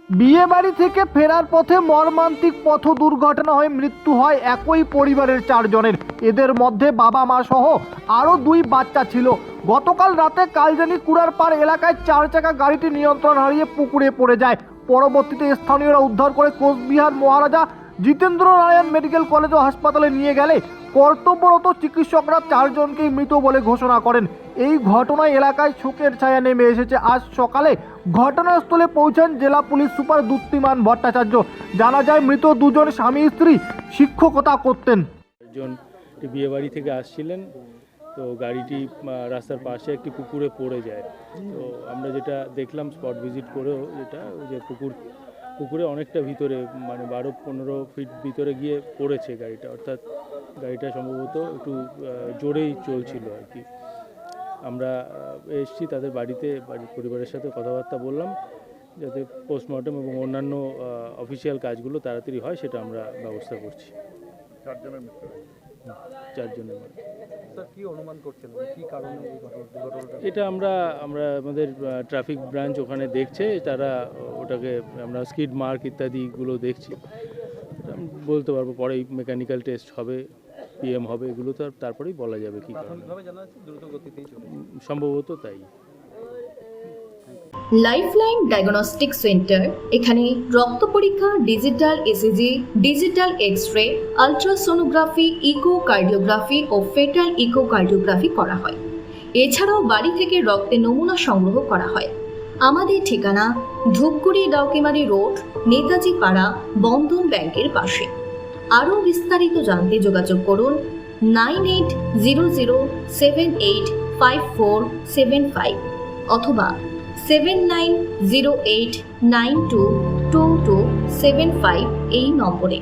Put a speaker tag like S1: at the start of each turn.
S1: বিয়ে বাড়ি থেকে ফেরার পথে মর্মান্তিক পথ দুর্ঘটনা হয়ে মৃত্যু হয় একই পরিবারের 4 জনের। এদের মধ্যে বাবা মা সহ আরও 2 বাচ্চা ছিল। গতকাল রাতে কালজানি কুড়ারপাড় এলাকায় 4 চাকা গাড়িটি নিয়ন্ত্রণ হারিয়ে পুকুরে পড়ে যায়। পরবর্তীতে স্থানীয়রা উদ্ধার করে কোচবিহার মহারাজা জিতেন্দ্র নারায়ণ মেডিকেল কলেজ ও হাসপাতালে নিয়ে গেলে কর্তব্যরত চিকিৎসকরা 4 জনকেই মৃত বলে ঘোষণা করেন। এই ঘটনায় এলাকায় শোকের ছায়া নেমে এসেছে। আজ সকালে ঘটনাস্থলে পৌঁছান জেলা পুলিশ সুপার দ্যুতিমান ভট্টাচার্য। জানা যায় মৃত 2 জন স্বামী স্ত্রী শিক্ষকতা করতেন।
S2: একজন বিয়ে বাড়ি থেকে আসছিলেন, তো গাড়িটি রাস্তার পাশে একটি পুকুরে পড়ে যায়। তো আমরা যেটা দেখলাম স্পট ভিজিট করেও, যেটা ওই যে পুকুরে অনেকটা ভিতরে, মানে 12-15 ফিট ভিতরে গিয়ে পড়েছে গাড়িটা, অর্থাৎ গাড়িটা সম্ভবত একটু জোরেই চলছিল আর কি। আমরা এসেছি তাদের বাড়িতে, বাড়ির পরিবারের সাথে কথাবার্তা বললাম যাতে পোস্টমর্টম এবং অন্যান্য অফিসিয়াল কাজগুলো তাড়াতাড়ি হয়, সেটা আমরা ব্যবস্থা করছি।
S3: 4 জনের মৃত্যু।
S2: 4 জনের মধ্যে
S3: স্যার কি অনুমান করছেন, কি কারণে এই দুর্ঘটনাটা?
S2: এটা আমরা আমাদের ট্রাফিক ব্রাঞ্চ ওখানে দেখছে, তারা ওটাকে আমরা স্কিড মার্ক ইত্যাদিগুলো দেখছি। এটা আমি বলতে পারবো পরেই, মেকানিক্যাল টেস্ট হবে, পিএম হবে, এগুলো তো তারপরেই বলা যাবে কি কারণে।
S3: প্রাথমিকভাবে জানা যাচ্ছে দ্রুত গতিতেই চলেছে।
S2: সম্ভবত তাই।
S4: লাইফলাইন ডায়াগনস্টিক সেন্টার, এখানে রক্ত পরীক্ষা, digital ECG, digital x-ray, ultrasonography, echocardiography ও ফেটাল ইকোকার্ডিওগ্রাফি করা হয়। এছাড়াও বাড়ি থেকে রক্তের নমুনা সংগ্রহ করা হয়। আমাদের ঠিকানা ধূপগুড়ি ডাউকিমারি রোড, নেতাজি পাড়া, বন্ধন ব্যাংকের পাশে। আরও বিস্তারিত জানতে যোগাযোগ করুন 9800785475 অথবা 7908922275 এই নম্বরে।